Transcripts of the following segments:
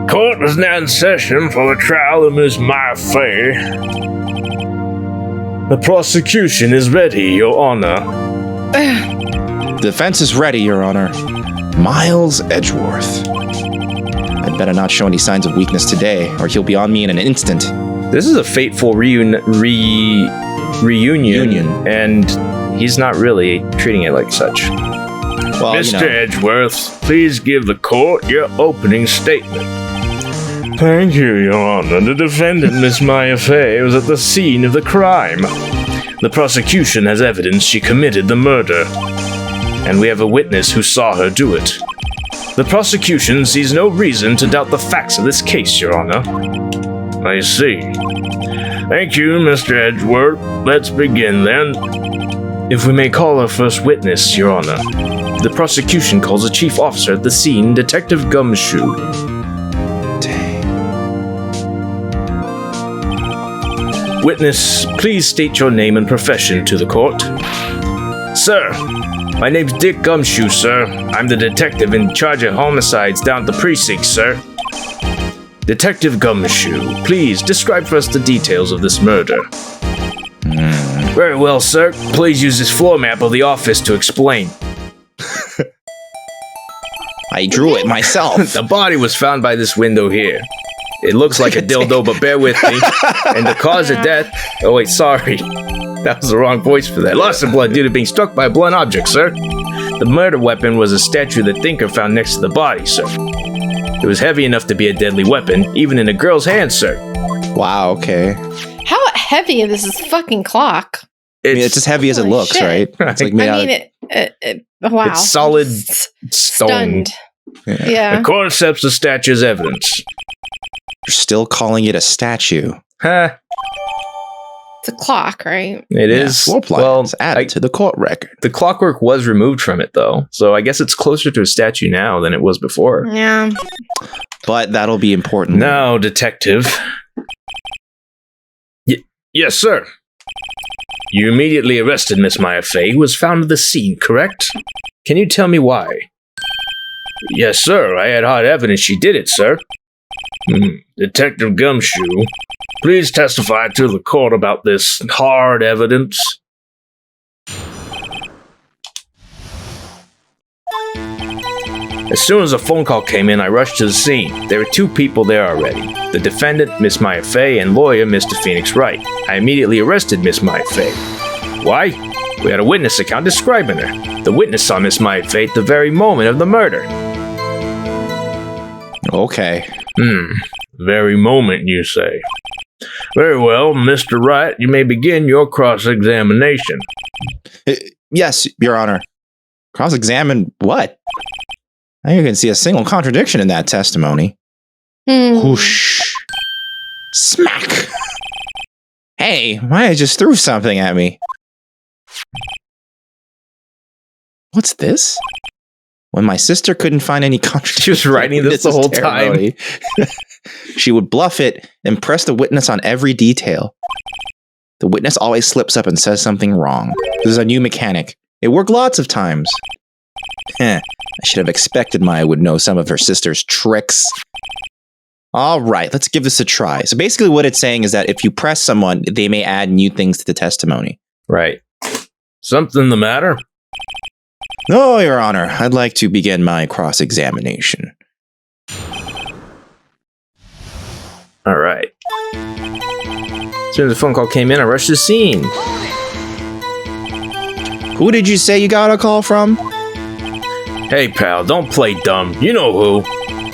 Court is now in session for the trial of Miss Maya Fay. The prosecution is ready, Your Honor. Defense is ready, Your Honor. Miles Edgeworth. I'd better not show any signs of weakness today, or he'll be on me in an instant. This is a fateful reunion, and he's not really treating it like such. Well, Mr. Edgeworth, please give the court your opening statement. Thank you, Your Honor. The defendant, Miss Maya Fay, was at the scene of the crime. The prosecution has evidence she committed the murder, and we have a witness who saw her do it. The prosecution sees no reason to doubt the facts of this case, Your Honor. I see. Thank you, Mr. Edgeworth. Let's begin, then. If we may call our first witness, Your Honor. The prosecution calls a chief officer at the scene, Detective Gumshoe. Witness, please state your name and profession to the court. Sir, my name's Dick Gumshoe, sir. I'm the detective in charge of homicides down at the precinct, sir. Detective Gumshoe, please describe for us the details of this murder. Very well, sir. Please use this floor map of the office to explain. I drew it myself. The body was found by this window here. It looks like a dildo, but bear with me. And the cause of death... Oh, wait, sorry. That was the wrong voice for that. Loss of blood due to being struck by a blunt object, sir. The murder weapon was a statue the thinker found next to the body, sir. It was heavy enough to be a deadly weapon, even in a girl's hand, sir. Wow, okay. How heavy is this fucking clock? It's as heavy as it looks, right? It's like made wow. It's solid stone. Stunned. Yeah. The court accepts the statue as evidence. You're still calling it a statue. Huh. It's a clock, right? It is. Floor plans added to the court record. The clockwork was removed from it, though, so I guess it's closer to a statue now than it was before. Yeah. But that'll be important. Now, detective. Yes, sir. You immediately arrested Miss Maya Fay, who was found at the scene, correct? Can you tell me why? Yes, sir. I had hard evidence she did it, sir. Detective Gumshoe, please testify to the court about this hard evidence. As soon as a phone call came in, I rushed to the scene. There were two people there already. The defendant, Miss Maya Fay, and lawyer, Mr. Phoenix Wright. I immediately arrested Miss Maya Fay. Why? We had a witness account describing her. The witness saw Miss Maya Fay at the very moment of the murder. Okay. Very moment, you say. Very well, Mr. Wright, you may begin your cross-examination. Yes, Your Honor. Cross-examine what? I can see a single contradiction in that testimony. Whoosh. Smack! Hey, Maya just threw something at me. What's this? When my sister couldn't find any contradiction, she was writing this the whole time. She would bluff it and press the witness on every detail. The witness always slips up and says something wrong. This is a new mechanic. It worked lots of times. I should have expected Maya would know some of her sister's tricks. All right, let's give this a try. So basically what it's saying is that if you press someone, they may add new things to the testimony. Right. Something the matter? No, Your Honor. I'd like to begin my cross-examination. All right. As soon as the phone call came in, I rushed to the scene. Who did you say you got a call from? Hey, pal, don't play dumb. You know who.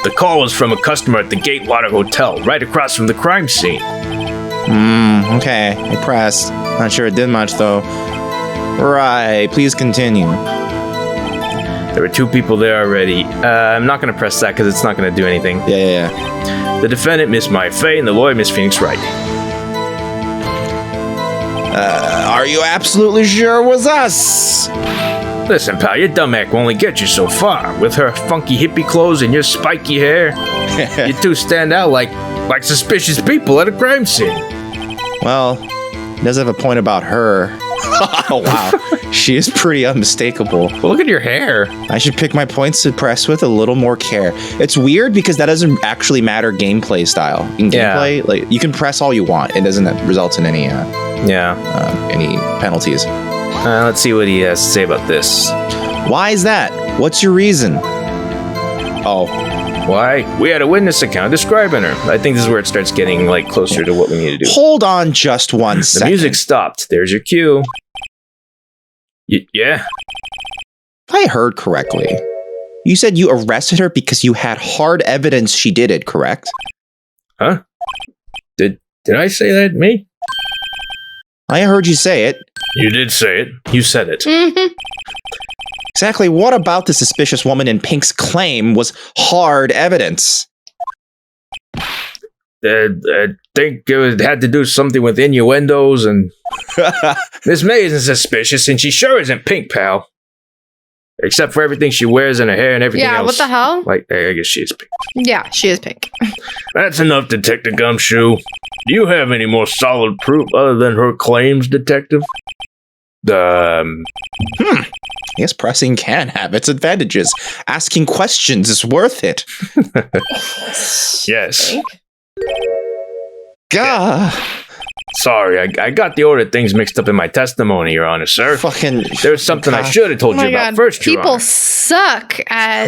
The call was from a customer at the Gatewater Hotel, right across from the crime scene. Okay. I pressed. Not sure it did much, though. Right. Please continue. There were two people there already. I'm not going to press that because it's not going to do anything. Yeah. The defendant, Miss Maya Fay, and the lawyer, Miss Phoenix Wright. Are you absolutely sure it was us? Listen, pal, your dumb act will only get you so far. With her funky hippie clothes and your spiky hair, you two stand out like suspicious people at a crime scene. Well, he does have a point about her. Oh, wow. She is pretty unmistakable. Well, look at your hair. I should pick my points to press with a little more care. It's weird because that doesn't actually matter gameplay style. In gameplay, like you can press all you want. It doesn't result in any any penalties. Let's see what he has to say about this. Why is that? What's your reason? Oh. Why? We had a witness account describing her. I think this is where it starts getting like closer to what we need to do. Hold on just one second. The music stopped. There's your cue. Yeah? If I heard correctly, you said you arrested her because you had hard evidence she did it, correct? Huh? Did I say that? Me? I heard you say it. You did say it. You said it. Mm-hmm. Exactly what about the suspicious woman in pink's claim was hard evidence? I think it had to do something with innuendos and... Miss May isn't suspicious, and she sure isn't pink, pal. Except for everything she wears in her hair and everything else. Yeah, what the hell? Like, I guess she is pink. Yeah, she is pink. That's enough, Detective Gumshoe. Do you have any more solid proof other than her claims, Detective? I guess pressing can have its advantages. Asking questions is worth it. Yes. Gah. Sorry, I got the order of things mixed up in my testimony, Your Honor, sir. Fucking. There's something I should have told you about first, Your People Honor. suck at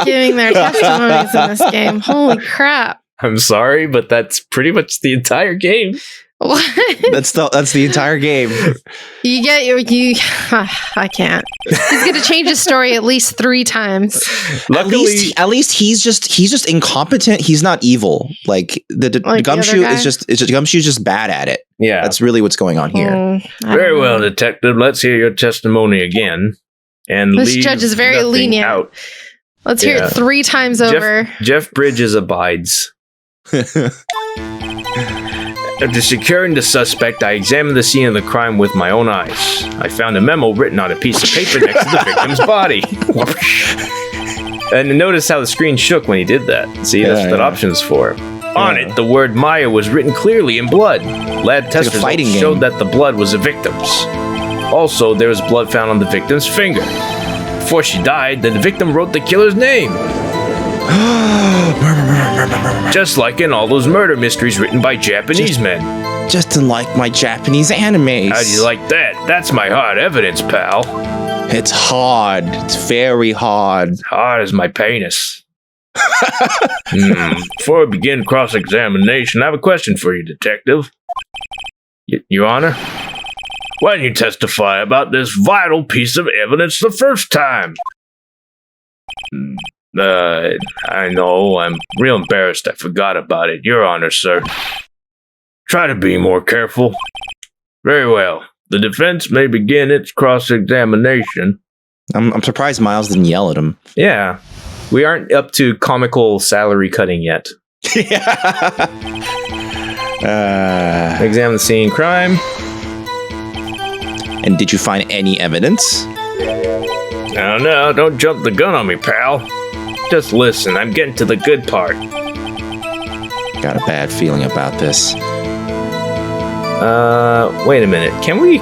giving their testimonies in this game. Holy crap. I'm sorry, but that's pretty much the entire game. What? That's the entire game. You get you I can't. He's gonna change his story at least 3 times. Luckily, At least he's just incompetent. He's not evil. Like the Like the Gumshoe other guy? is just Gumshoe's just bad at it. yeah. That's really what's going on here. I don't Very well, know. Detective. Let's hear your testimony again. And This leave judge is very nothing lenient. out. Let's hear Yeah. it 3 times over. Jeff Bridges abides. After securing the suspect, I examined the scene of the crime with my own eyes. I found a memo written on a piece of paper next to the victim's body. And notice how the screen shook when he did that. See, Yeah, that's what yeah. options for. On it, the word Maya was written clearly in blood. Lab test like a fighting results game. showed that the blood was the victim's. Also, there was blood found on the victim's finger. Before she died, the victim wrote the killer's name. Just like in all those murder mysteries written by Japanese men. Just like my Japanese animes. How do you like that? That's my hard evidence, pal. It's hard. It's very hard. Hard as my penis. Before we begin cross-examination, I have a question for you, Detective. Your Honor? Why didn't you testify about this vital piece of evidence the first time? I know, I'm real embarrassed I forgot about it, Your Honor, sir. Try to be more careful. Very well. The defense may begin its cross-examination. I'm surprised Miles didn't yell at him. Yeah. We aren't up to comical salary cutting yet. Examine the scene. Crime. And did you find any evidence? No, don't jump the gun on me, pal. Just listen, I'm getting to the good part. Got a bad feeling about this. Wait a minute. Can we...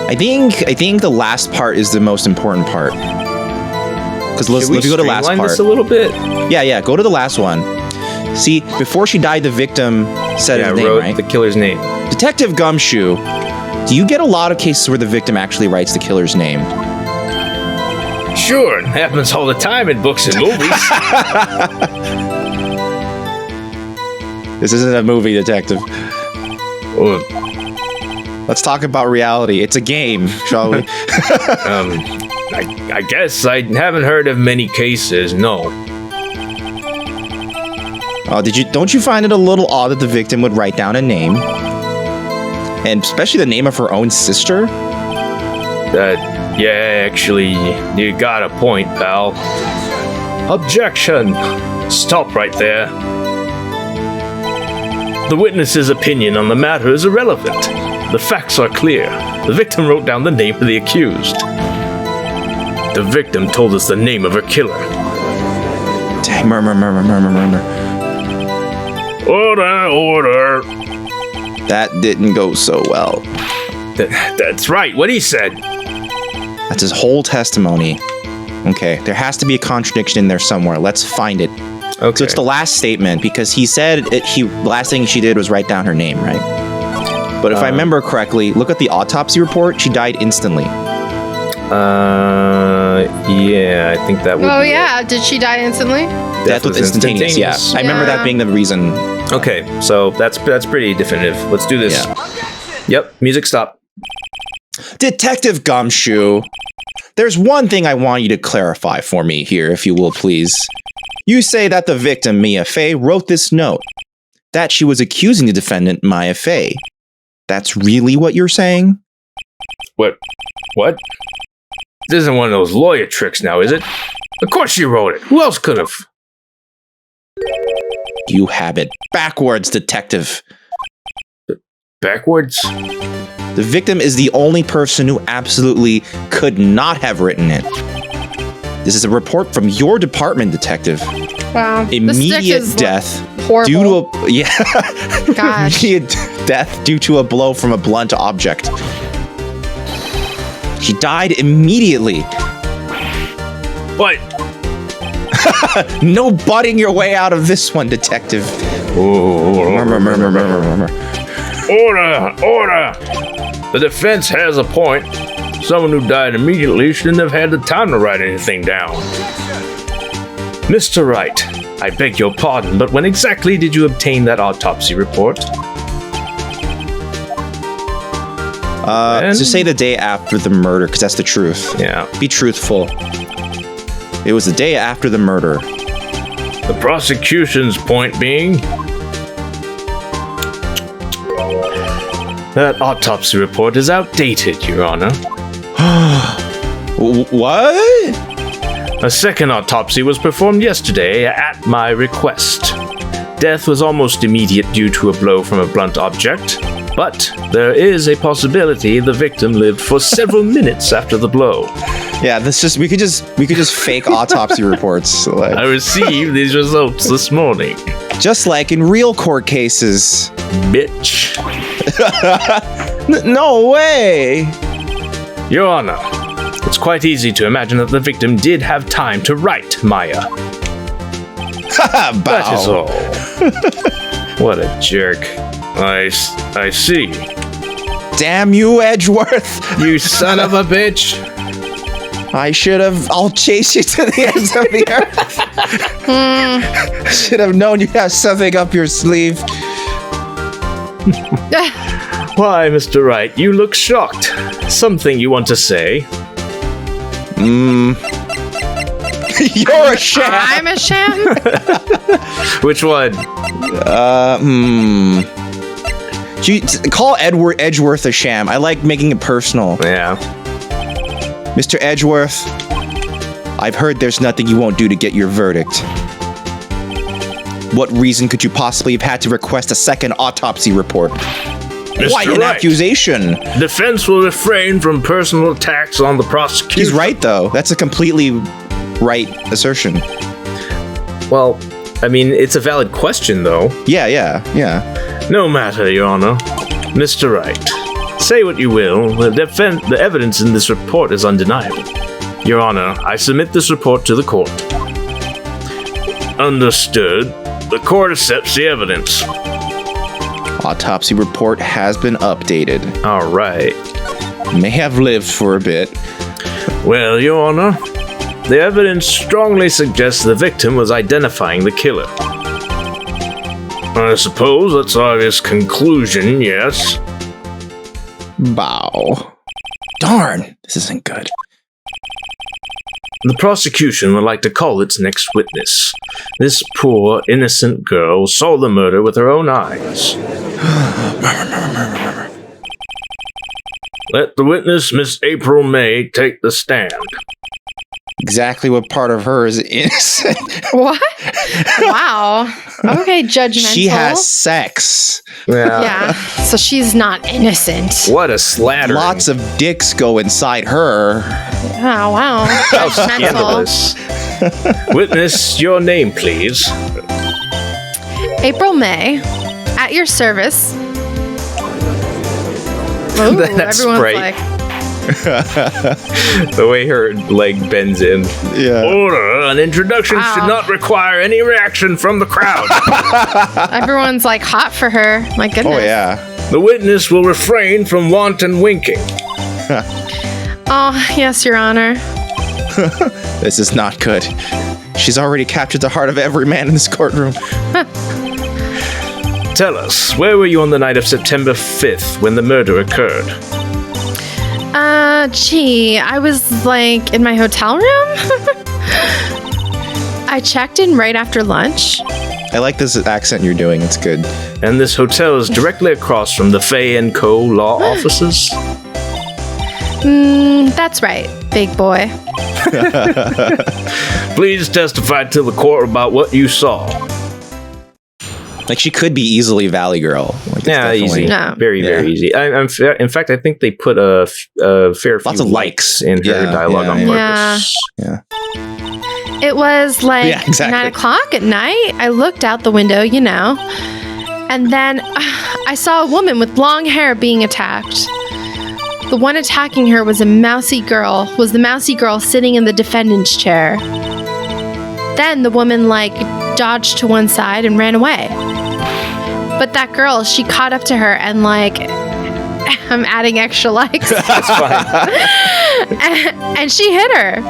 I think the last part is the most important part. Because let's go to the last streamline part. this a little bit? Yeah, go to the last one. See, before she died, the victim said his name, wrote right? the killer's name. Detective Gumshoe, do you get a lot of cases where the victim actually writes the killer's name? Sure, it happens all the time in books and movies. This isn't a movie, Detective. Well, Let's talk about reality. It's a game, shall we? I guess I haven't heard of many cases, no. Don't you find it a little odd that the victim would write down a name? And especially the name of her own sister? Yeah, actually, you got a point, pal. Objection! Stop right there. The witness's opinion on the matter is irrelevant. The facts are clear. The victim wrote down the name of the accused. The victim told us the name of her killer. Dang, murmur. Order! That didn't go so well. That's right, what he said. That's his whole testimony. Okay, there has to be a contradiction in there somewhere. Let's find it. Okay. So it's the last statement because he said last thing she did was write down her name, right? But if I remember correctly, look at the autopsy report. She died instantly. Yeah, I think that would Oh be yeah, did she die instantly? Death was instantaneous. Yeah, I remember that being the reason. Okay, so that's pretty definitive. Let's do this. Yeah. Yep, music stop. Detective Gumshoe, there's one thing I want you to clarify for me here, if you will, please. You say that the victim, Mia Fay, wrote this note. That she was accusing the defendant, Maya Fay. That's really what you're saying? What? This isn't one of those lawyer tricks now, is it? Of course she wrote it. Who else could have? You have it backwards, detective. Backwards? The victim is the only person who absolutely could not have written it. This is a report from your department, detective. Wow. Immediate death horrible. due to a Gosh. immediate death due to a blow from a blunt object. She died immediately. What? No butting your way out of this one, detective. Order! The defense has a point. Someone who died immediately shouldn't have had the time to write anything down. Mr. Wright, I beg your pardon, but when exactly did you obtain that autopsy report? Just say the day after the murder, because that's the truth. Yeah. Be truthful. It was the day after the murder. The prosecution's point being... that autopsy report is outdated, Your Honor. What? A second autopsy was performed yesterday at my request. Death was almost immediate due to a blow from a blunt object, but there is a possibility the victim lived for several minutes after the blow. Yeah, we could just fake autopsy reports. Like, I received these results this morning. just like in real court cases. Bitch. No way! Your Honor, it's quite easy to imagine that the victim did have time to write Maya. That is all. What a jerk. I see. Damn you, Edgeworth! You son of a bitch! I'll chase you to the ends of the earth. Should have known you have something up your sleeve. Why, Mr. Wright, you look shocked. Something you want to say? You're a sham! I'm a sham? Which one? Call Edgeworth a sham. I like making it personal. Yeah. Mr. Edgeworth, I've heard there's nothing you won't do to get your verdict. What reason could you possibly have had to request a second autopsy report? Mr. Why an Wright, accusation? defense will refrain from personal attacks on the prosecution. He's right, though. That's a completely right assertion. Well, I mean, it's a valid question, though. Yeah. No matter, Your Honor. Mr. Wright, say what you will, the evidence in this report is undeniable. Your Honor, I submit this report to the court. Understood. The court accepts the evidence. Autopsy report has been updated. All right. May have lived for a bit. Well, Your Honor, the evidence strongly suggests the victim was identifying the killer. I suppose that's obvious conclusion, yes. Bow. Darn, this isn't good. The prosecution would like to call its next witness. This poor, innocent girl saw the murder with her own eyes. Let the witness, Miss April May, take the stand. Exactly what part of her is innocent. What? Wow. Okay, judgmental. She has sex. Yeah, so she's not innocent. What a slatter. Lots of dicks go inside her. Oh, wow. How Judgmental. scandalous. Witness, your name, please. April May, at your service. Ooh, That's everyone's right. like, The way her leg bends in. Yeah. Order, an introduction Wow. should not require any reaction from the crowd. everyone's like hot for her. My goodness. Oh, yeah. The witness will refrain from wanton winking. Oh, yes, Your Honor. This is not good. She's already captured the heart of every man in this courtroom. Tell us, where were you on the night of September 5th when the murder occurred? Gee, I was like in my hotel room. I checked in right after lunch. I like this accent you're doing. It's good. And this hotel is directly across from the Fay & Co. law offices? That's right, big boy. Please testify to the court about what you saw. Like, she could be easily Valley Girl. Like, it's Yeah, definitely- easy. No. Very, very easy. In fact, I think they put a fair few Lots of likes. in her Yeah, dialogue on yeah. purpose. Yeah. It was like Yeah, exactly. 9 o'clock at night. I looked out the window, and then I saw a woman with long hair being attacked. The one attacking her was the mousy girl sitting in the defendant's chair. Then the woman dodged to one side and ran away. But that girl, she caught up to her and I'm adding extra likes. That's fine. and she hit her.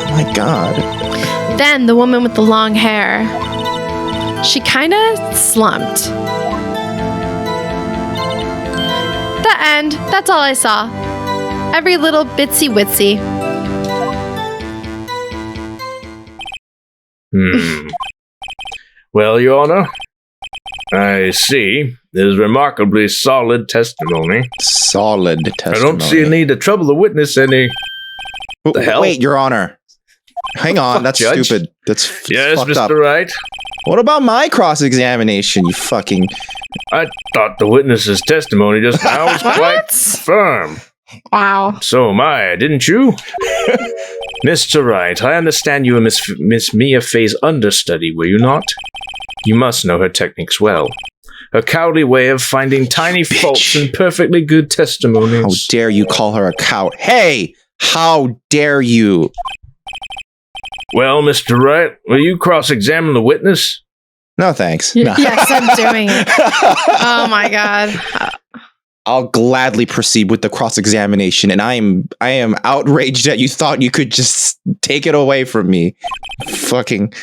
Oh my god. Then the woman with the long hair, she kind of slumped. The end. That's all I saw. Every little bitsy witsy. Well, Your Honor, I see. There's remarkably solid testimony. Solid testimony. I don't see a need to trouble the witness any. The hell? Wait, Your Honor. Hang on, Fuck, that's Judge. stupid. That's Yes, fucked Mr. up. Wright. What about my cross-examination, you fucking... I thought the witness's testimony just now was quite What? firm. Wow. So am I, didn't you? Mr. Wright, I understand you were Miss Mia Fay's understudy, were you not? You must know her techniques well. Her cowardly way of finding tiny bitch. faults in perfectly good How testimonies. dare you call her a coward? Hey! How dare you? Well, Mr. Wright, will you cross-examine the witness? No, thanks. Y- No. Yes, I'm doing it. Oh my god. I'll gladly proceed with the cross-examination, and I am outraged that you thought you could just take it away from me. Fucking...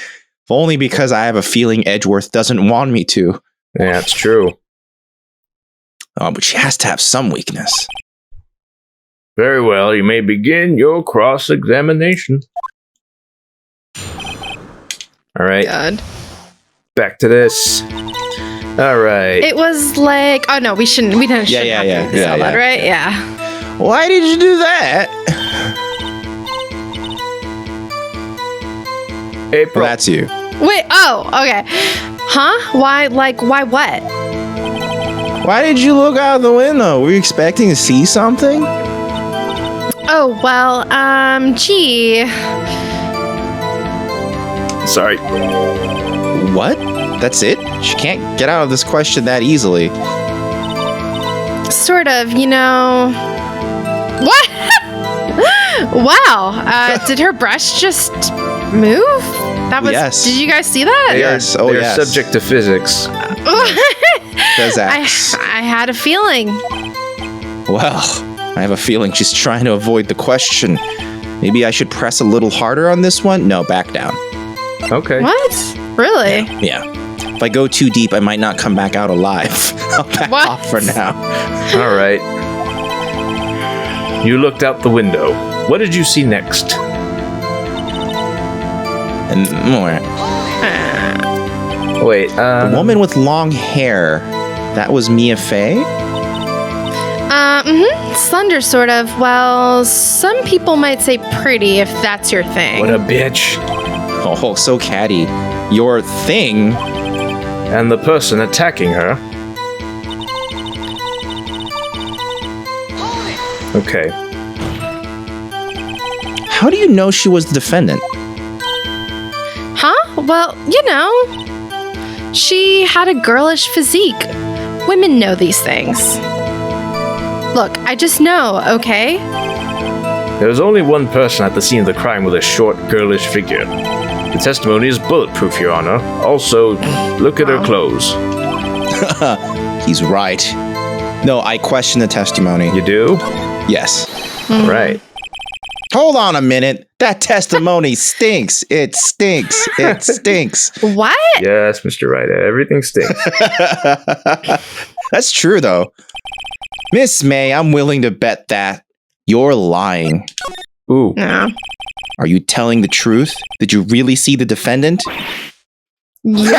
Only because I have a feeling Edgeworth doesn't want me to. Yeah, that's true. Oh, but she has to have some weakness. Very well, you may begin your cross-examination. All right, God. back to this. All right. It was like, oh no, we didn't Yeah, have to yeah, read this out loud, yeah. right? Yeah. Why did you do that? April. Well, that's you. Wait, oh, okay. Huh? Why what? Why did you look out the window? Were you expecting to see something? Oh, well, gee. Sorry. What? That's it? She can't get out of this question that easily. Sort of, What? Wow. Did her breast just move? That was. Yes. Did you guys see that? Yes. Oh, They're yes. subject to physics. Physics. I had a feeling. Well, I have a feeling she's trying to avoid the question. Maybe I should press a little harder on this one? No, back down. Okay. What? Really? Yeah. If I go too deep, I might not come back out alive. I'll back What? off for now. All right. You looked out the window. What did you see next? And more. Wait, The woman with long hair. That was Mia Fay? Slender, sort of. Well, some people might say pretty if that's your thing. What a bitch. Oh, so catty. Your thing? And the person attacking her. Okay. How do you know she was the defendant? Huh? Well, she had a girlish physique. Women know these things. Look, I just know, okay? There was only one person at the scene of the crime with a short, girlish figure. The testimony is bulletproof, Your Honor. Also, look at her clothes. He's right. No, I question the testimony. You do? Yes. Right. Hold on a minute. That testimony stinks. It stinks. It stinks. What? Yes, Mr. Wright. Everything stinks. That's true, though. Miss May, I'm willing to bet that you're lying. Ooh. No. Are you telling the truth? Did you really see the defendant? Yeah.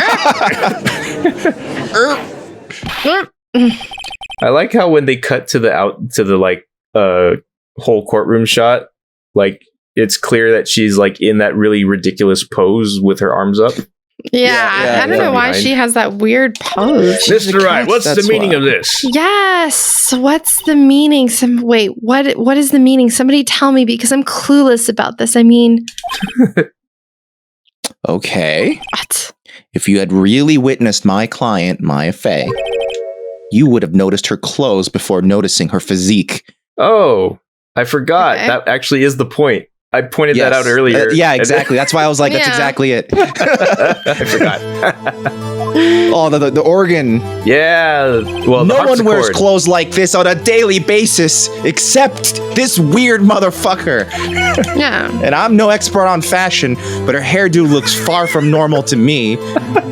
I like how when they cut to the whole courtroom shot, like it's clear that she's like in that really ridiculous pose with her arms up. Yeah, I don't know why she has that weird pose. Mr. Wright, what's the meaning of this? Yes, what's the meaning? What is the meaning? Somebody tell me because I'm clueless about this. I mean, Okay. what? If you had really witnessed my client, Maya Fey, you would have noticed her clothes before noticing her physique. Oh, I forgot. Okay. That actually is the point. I pointed that Yes. out earlier. Yeah, exactly. That's why I was like, that's Yeah. exactly it. I forgot. Oh, the organ. Yeah. Well, the No one wears harpsichord. clothes like this on a daily basis except this weird motherfucker. Yeah. And I'm no expert on fashion, but her hairdo looks far from normal to me.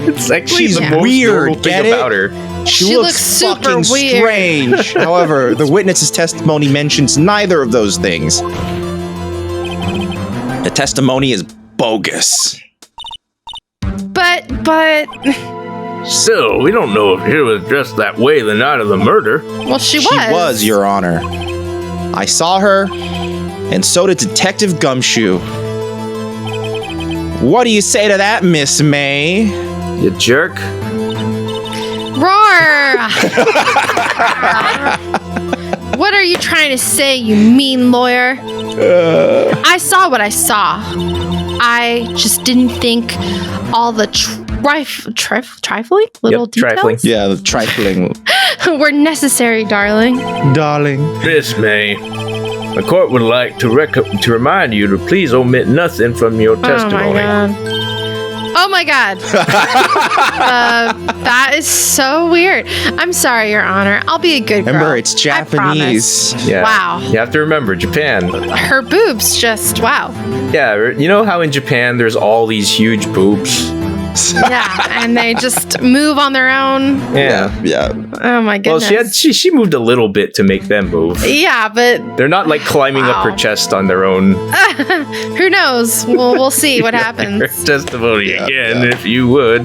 It's actually She's the most weird, normal thing get it? about her. She looks super fucking weird. strange. However, the witness's testimony mentions neither of those things. The testimony is bogus. But Still, we don't know if she was dressed that way the night of the murder. well, she was. She was, Your Honor. I saw her, and so did Detective Gumshoe. What do you say to that, Miss May? You jerk. Roar! What are you trying to say, you mean lawyer? I saw what I saw. I just didn't think all the trifling little details trifling. Yeah, the trifling. were necessary, darling. Darling. Miss May, the court would like to remind you to please omit nothing from your testimony. Oh my god. That is so weird. I'm sorry, Your Honor. I'll be a good girl. Remember, it's I promise. Japanese. Yeah. Wow. You have to remember, Japan. Her boobs just, wow. Yeah, you know how in Japan there's all these huge boobs? Yeah, and they just move on their own. Yeah. Yeah. Oh my Well, goodness. she moved a little bit to make them move. Yeah, but They're not like climbing up her Wow. chest on their own. who knows? We'll see what Her happens. testimony Yeah, again, yeah. if you would.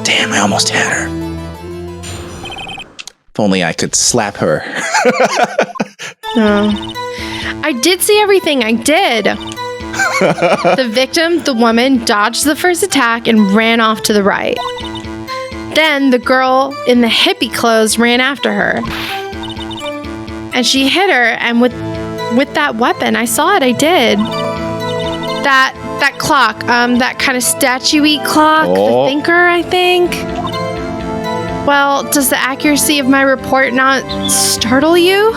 Damn, I almost had her. If only I could slap her. No. I did see everything. I did. The victim, the woman, dodged the first attack and ran off to the right. Then the girl in the hippie clothes ran after her. And she hit her, and with that weapon, I saw it, I did. That clock, that kind of statue-y clock, Oh. the thinker, I think. Well, does the accuracy of my report not startle you?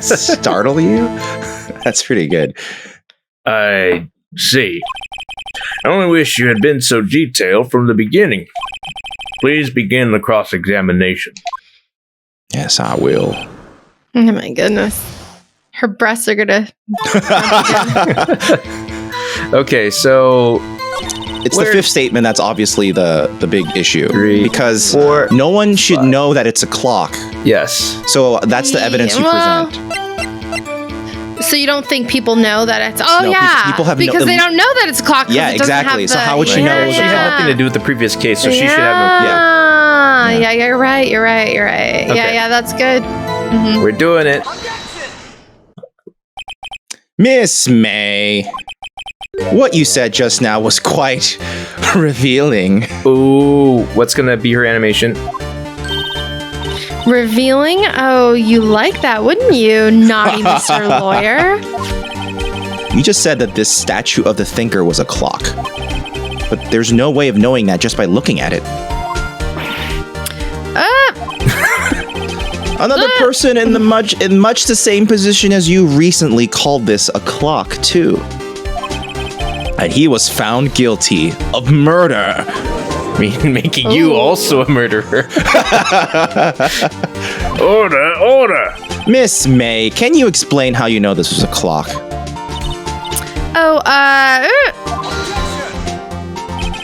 Startle you? That's pretty good. I see. I only wish you had been so detailed from the beginning. Please begin the cross-examination. Yes, I will. Oh my goodness. Her breasts are gonna. Okay, so It's Where- the fifth statement that's obviously the big issue. 3, Because 4, no one should 5. know that it's a clock. yes. So that's the evidence you Well, present. So you don't think people know that it's? Oh No, yeah, people have no- because they don't know that it's a clock. 'cause Yeah, it doesn't exactly. have So the- how would she know She had nothing to do with the previous case, so she should have no. Yeah, Yeah. yeah, you're right. You're right. Okay. Yeah, that's good. Mhm. We're doing it. Miss May, what you said just now was quite revealing. Ooh, what's gonna be her animation? Revealing. Oh, you like that, wouldn't you, naughty Mr. Lawyer? You just said that this statue of the thinker was a clock. but there's no way of knowing that just by looking at it. Another person in much the same position as you recently called this a clock, too. And he was found guilty of murder. Making you also a murderer. Order! Miss May, can you explain how you know this was a clock?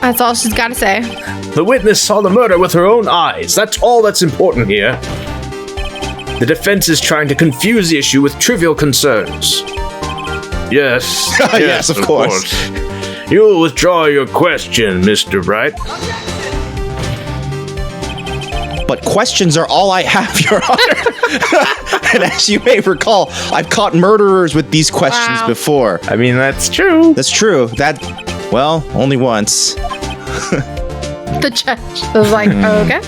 That's all she's got to say. The witness saw the murder with her own eyes. That's all that's important here. The defense is trying to confuse the issue with trivial concerns. Yes. Yes, of course. You will withdraw your question, Mr. Wright. But questions are all I have, Your Honor. And as you may recall, I've caught murderers with these questions before. I mean, that's true. That's true. Only once. The judge was like, okay.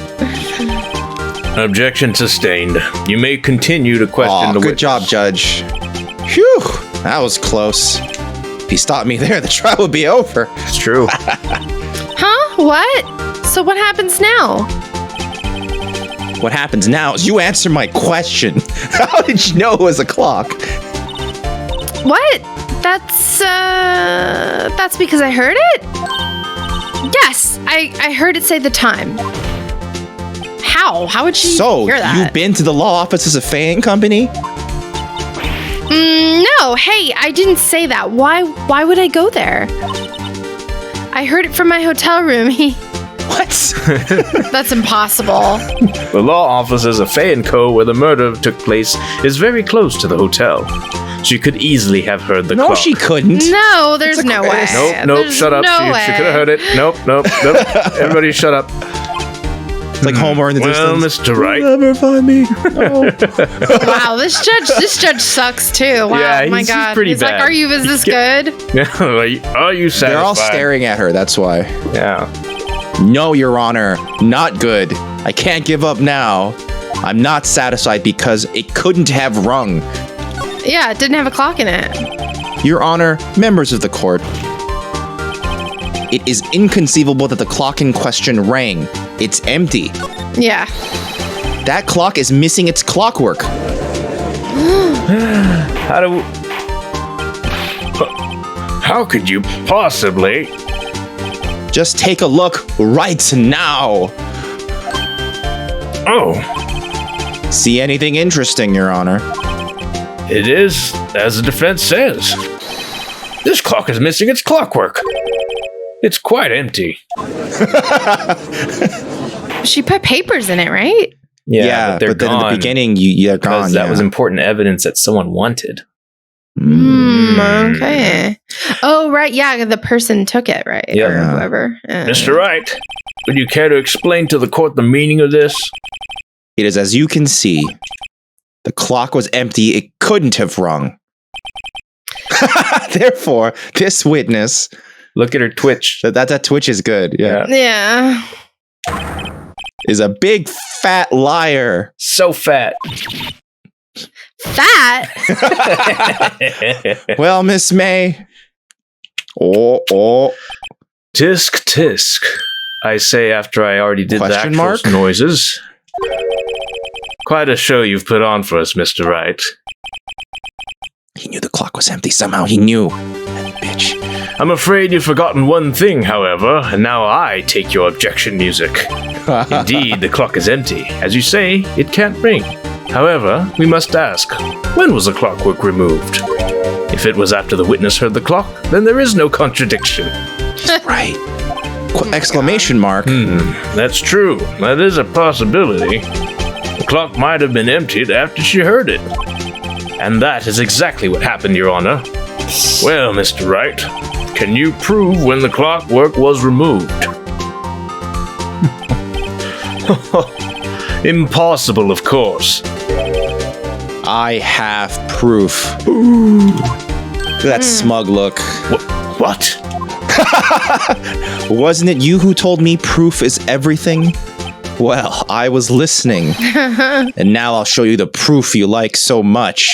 Objection sustained. You may continue to question the good witness. job, Judge. Phew, that was close. If he stopped me there, the trial would be over. It's true. Huh? What? So what happens now? What happens now is you answer my question. How did you know it was a clock? What? That's because I heard it? Yes, I heard it say the time. How? How would she hear that? So, you've been to the law offices of Fay & Company? No, hey, I didn't say that. Why would I go there? I heard it from my hotel room. What? That's impossible. The law offices of Fay & Co., where the murder took place, is very close to the hotel. She could easily have heard the clock. No, she couldn't. No, there's no way. Nope, There's shut up. No She could have heard it. Nope. Everybody shut up. It's like Homer in the distance. Mr. Wright. Never find me. No. Wow, this judge sucks too. Wow, Yeah, my he's God. pretty He's bad. like, is this good? Are you satisfied? They're all staring at her, that's why. Yeah. No, Your Honor, not good. I can't give up now. I'm not satisfied because it couldn't have rung. Yeah, it didn't have a clock in it. Your Honor, members of the court, it is inconceivable that the clock in question rang. It's empty. Yeah. That clock is missing its clockwork. How could you possibly? Just take a look right now. Oh, See anything interesting, Your Honor? it is as the defense says. This clock is missing its clockwork. It's quite empty. She put papers in it, right? Yeah, but they're then gone. in the beginning, they're gone. Because that was important evidence that someone wanted. Okay. Oh, right. Yeah, the person took it, right? Yeah. Or whoever. Mr. Wright, would you care to explain to the court the meaning of this? It is as you can see. The clock was empty. It couldn't have rung. Therefore, this witness... Look at her twitch. That twitch is good. Yeah. Yeah. Is a big fat liar. So fat. Fat? Well, Miss May. Oh. Tisk tisk. I say after I already did the Question actual mark? noises. Quite a show you've put on for us, Mr. Wright. He knew the clock was empty. Somehow he knew. That bitch. I'm afraid you've forgotten one thing, however, and now I take your objection music. Indeed, the clock is empty. As you say, it can't ring. However, we must ask, when was the clockwork removed? If it was after the witness heard the clock, then there is no contradiction. Right. Exclamation mark. That's true. That is a possibility. The clock might have been emptied after she heard it. And that is exactly what happened, Your Honor. Well, Mr. Wright, can you prove when the clockwork was removed? Impossible, of course. I have proof. Look at that smug look. What? Wasn't it you who told me proof is everything? Well, I was listening. And now I'll show you the proof you like so much.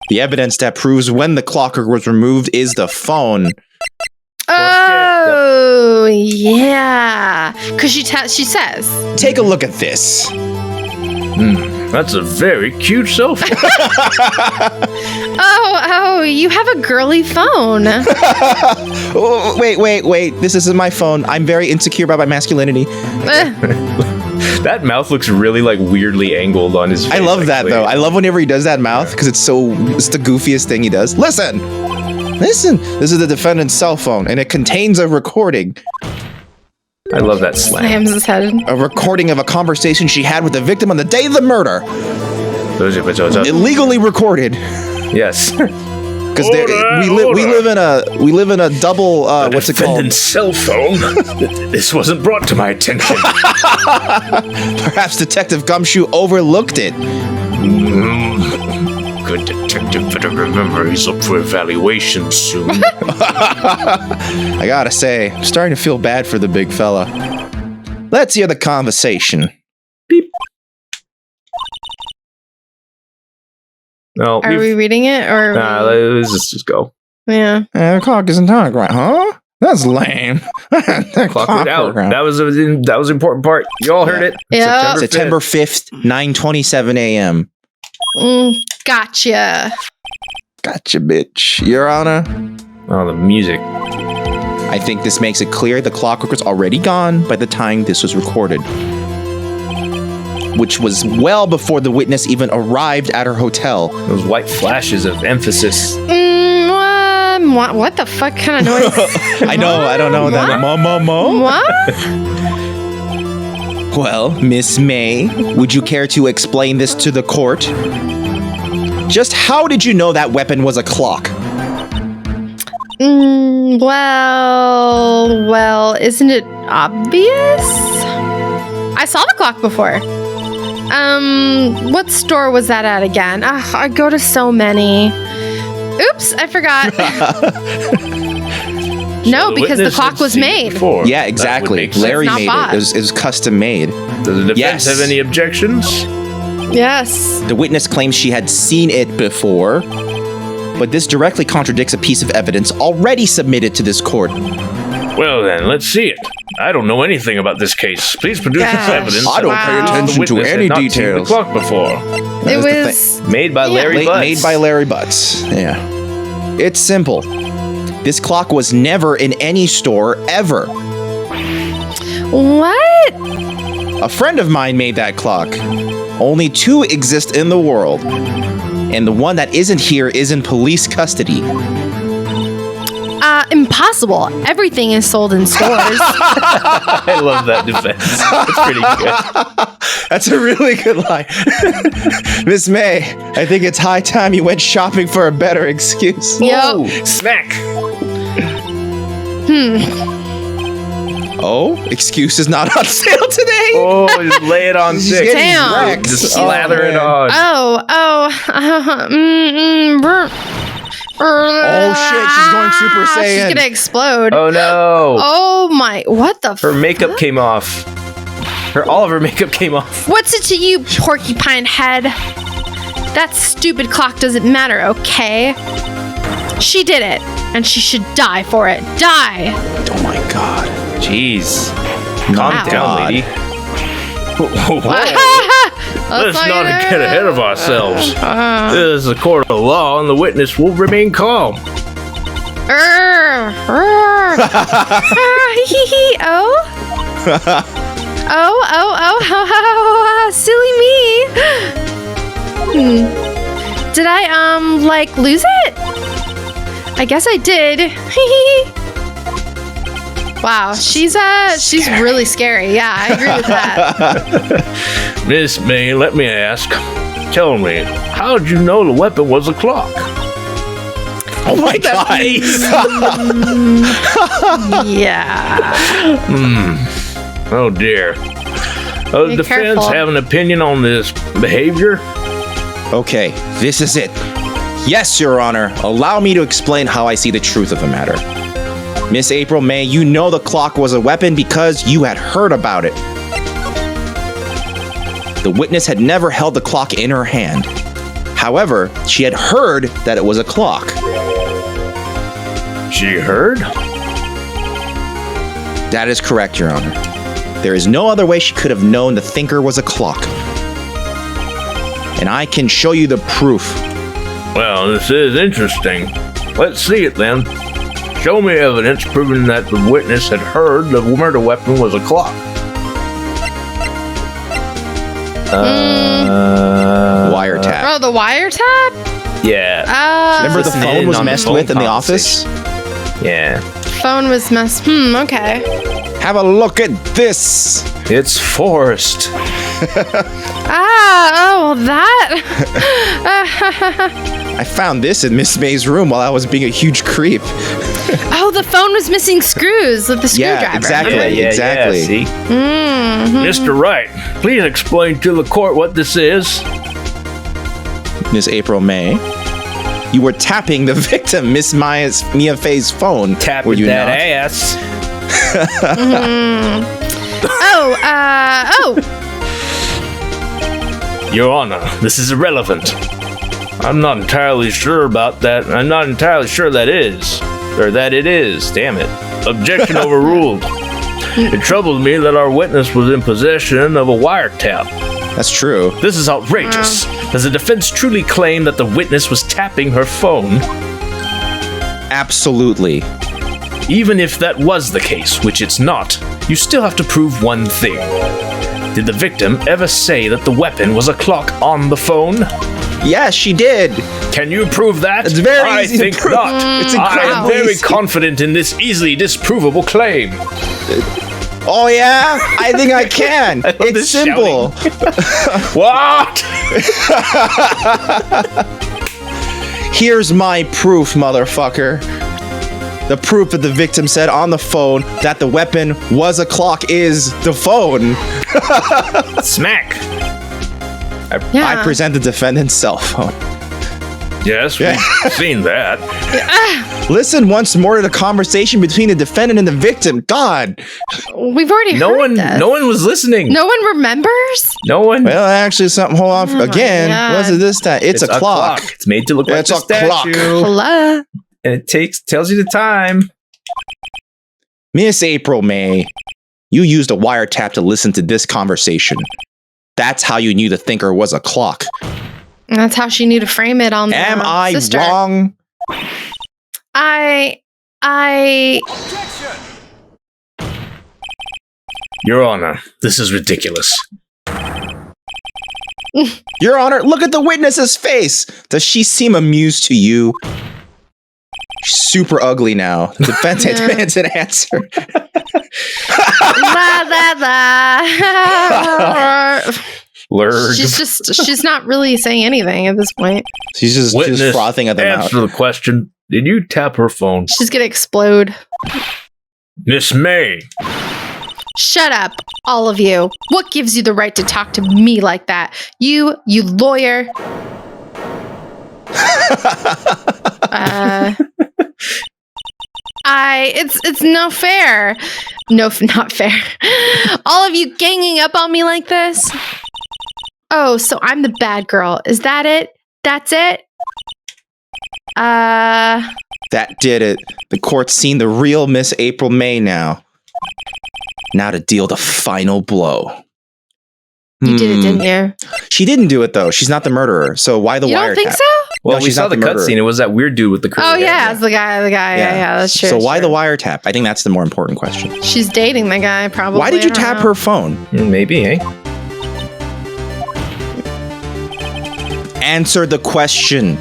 The evidence that proves when the clockwork was removed is the phone. Oh, yeah. Because she says. Take a look at this. That's a very cute cell phone. Oh, you have a girly phone. Oh, wait. This isn't my phone. I'm very insecure about my masculinity. That mouth looks really like weirdly angled on his face. I love that, actually. though. I love whenever he does that mouth because it's the goofiest thing he does. Listen. This is the defendant's cell phone, and it contains a recording. I love that slam. Slams his head. A recording of a conversation she had with the victim on the day of the murder. Illegally recorded. Yes. Because we live in a double what's it called? Defendant's cell phone. This wasn't brought to my attention. Perhaps Detective Gumshoe overlooked it. Good detective better remember he's up for evaluation soon. I gotta say, I'm starting to feel bad for the big fella. Let's hear the conversation. Beep. No, Are we reading it or? let's just go. Yeah. The clock isn't talking right, huh? That's lame. That Clock it out. program. That was an important part. You all heard it. Yeah. September 5th, 9:27 a.m. Gotcha. Gotcha, bitch. Your Honor, Oh, the music. I think this makes it clear the clockwork was already gone by the time this was recorded. Which was well before the witness even arrived at her hotel. Those white flashes of emphasis. What the fuck kind of noise? I don't know that. Mo. What? Well, Miss May, would you care to explain this to the court? Just how did you know that weapon was a clock? Well, isn't it obvious? I saw the clock before. What store was that at again? I go to so many. Oops, I forgot. No, because the clock was made. Yeah, exactly. Larry made it. It was custom made. Does the defense have any objections? Yes. The witness claims she had seen it before, but this directly contradicts a piece of evidence already submitted to this court. Well then, let's see it. I don't know anything about this case. Please produce this evidence. I don't pay attention to any details. The clock before. It was Made by Larry Butts. Made by Larry Butts. Yeah. It's simple. This clock was never in any store ever. what? A friend of mine made that clock. Only 2 exist in the world. And the one that isn't here is in police custody. Impossible. Everything is sold in stores. I love that defense. It's pretty good. That's a really good line. Miss May, I think it's high time you went shopping for a better excuse. Yep. Smack. Oh, excuse is not on sale today. Oh, just lay it on thick. Damn. wrecked. Just slather it man. on. Oh shit, she's going Super Saiyan. She's gonna explode. Oh no. Oh my, what the Her makeup came off. All of her makeup came off. What's it to you, porcupine head? That stupid clock doesn't matter, okay? She did it, and she should die for it. Die! Oh my god. Jeez. Calm Wow. down, lady. Let's not get ahead of ourselves. This is a court of law, and the witness will remain calm. Silly me. Did I lose it? I guess I did. Wow, she's really scary. Yeah, I agree with that. Miss May, let me ask. Tell me, how'd you know the weapon was a clock? Oh my god. Yeah. Oh dear. The Be defense careful. have an opinion on this behavior? Okay, this is it. Yes, Your Honor, allow me to explain how I see the truth of the matter. Miss April May, you know the clock was a weapon because you had heard about it. The witness had never held the clock in her hand. However, she had heard that it was a clock. She heard? That is correct, Your Honor. There is no other way she could have known the thinker was a clock. And I can show you the proof. Well, this is interesting. Let's see it then. Show me evidence proving that the witness had heard the murder weapon was a clock. Wiretap. Oh, the wiretap? Yeah. Remember the phone was messed with in the office? Yeah. Phone was messed. Okay. Have a look at this. It's Forrest. That. I found this in Miss May's room while I was being a huge creep. Oh, the phone was missing screws with the screwdriver. Yeah, exactly. See? Mr. Wright, please explain to the court what this is. Miss April May, you were tapping the victim, Miss Mia Fay's phone. Were Tapping you that not? ass. Your Honor, this is irrelevant. I'm not entirely sure about that. I'm not entirely sure that it is. Damn it. Objection overruled. It troubles me that our witness was in possession of a wiretap. That's true. This is outrageous. Does the defense truly claim that the witness was tapping her phone? Absolutely. Even if that was the case, which it's not, you still have to prove one thing. Did the victim ever say that the weapon was a clock on the phone? Yes, she did. Can you prove that? It's very I easy think to prove. not. It's I am incredibly very easy. confident in this easily disprovable claim. Oh yeah, I think I can. love It's this simple. What? Here's my proof, motherfucker. The proof that the victim said on the phone that the weapon was a clock is the phone. Smack. I present the defendant's cell phone. Yes, we've seen that. Listen once more to the conversation between the defendant and the victim. God. We've already heard this. No one was listening. No one remembers? No one. Well, actually, something. Hold on. Again, God. what's it this time? It's a clock. It's made to look like It's a a clock. statue. Hello? And it tells you the time. Miss April May, you used a wiretap to listen to this conversation. That's how you knew the thinker was a clock. That's how she knew to frame it on the Am I sister. wrong? Your Honor, this is ridiculous. Your Honor, look at the witness's face. Does she seem amused to you? She's super ugly now. The defense demands an answer. La, la, la. Lurg. She's not really saying anything at this point. She's just Witness, frothing at the mouth. answer the question. Did you tap her phone? She's gonna explode. Miss May. Shut up, all of you. What gives you the right to talk to me like that? You lawyer. It's no fair. No, not fair. All of you ganging up on me like this. Oh, so I'm the bad girl. Is that it? That's it? That did it. The court's seen the real Miss April May now. Now to deal the final blow. You did it, didn't you? She didn't do it though. She's not the murderer. So why the You wiretap? don't think so? Well, No, we she's saw not the the murderer. cutscene. It was that weird dude with the curly Oh hair. yeah, it's the guy. Yeah, that's true. So why true. the wiretap? I think that's the more important question. She's dating the guy, probably. Why did you I don't tap know. her phone? Maybe, eh? Answer the question.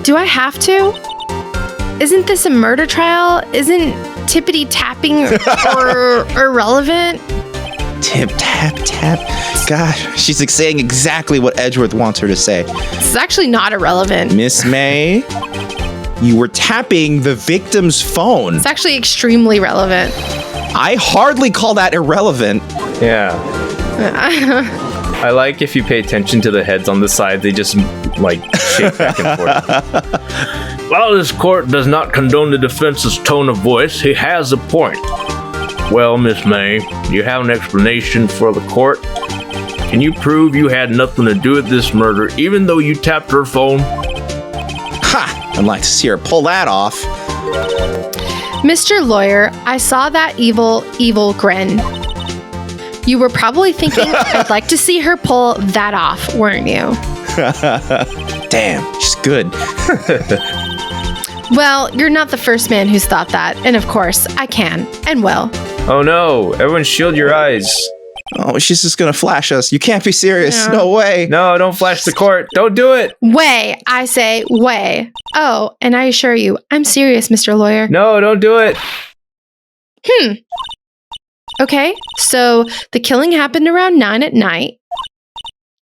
Do I have to? Isn't this a murder trial? Isn't tippity tapping or irrelevant? Tip, tap, tap. Gosh, she's saying exactly what Edgeworth wants her to say. This is actually not irrelevant. Miss May, you were tapping the victim's phone. It's actually extremely relevant. I hardly call that irrelevant. Yeah. I like if you pay attention to the heads on the side, they just like shake back and forth. While this court does not condone the defense's tone of voice, he has a point. Well, Miss May, do you have an explanation for the court? Can you prove you had nothing to do with this murder, even though you tapped her phone? Ha! I'd like to see her pull that off. Mr. Lawyer, I saw that evil grin. You were probably thinking, I'd like to see her pull that off, weren't you? Damn, she's good. Well, you're not the first man who's thought that, and of course, I can and will. Oh no, everyone shield your eyes. Oh, she's just gonna flash us. You can't be serious. Yeah. No way. No, don't flash the court. Don't do it. Way, I say, way. Oh, and I assure you, I'm serious, Mr. Lawyer. No, don't do it. Okay, so the killing happened around 9 at night.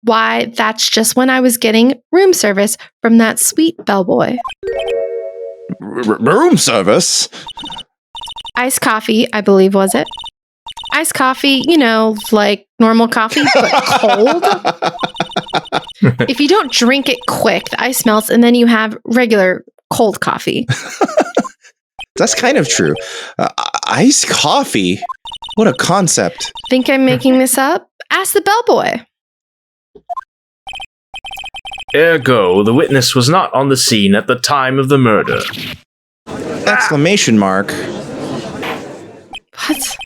Why, that's just when I was getting room service from that sweet bellboy. Room service? Iced coffee, I believe, was it? Iced coffee, you know, like normal coffee, but cold. If you don't drink it quick, the ice melts, and then you have regular cold coffee. That's kind of true. Iced coffee? What a concept. Think I'm making this up? Ask the bellboy. Ergo, the witness was not on the scene at the time of the murder. Exclamation mark. What?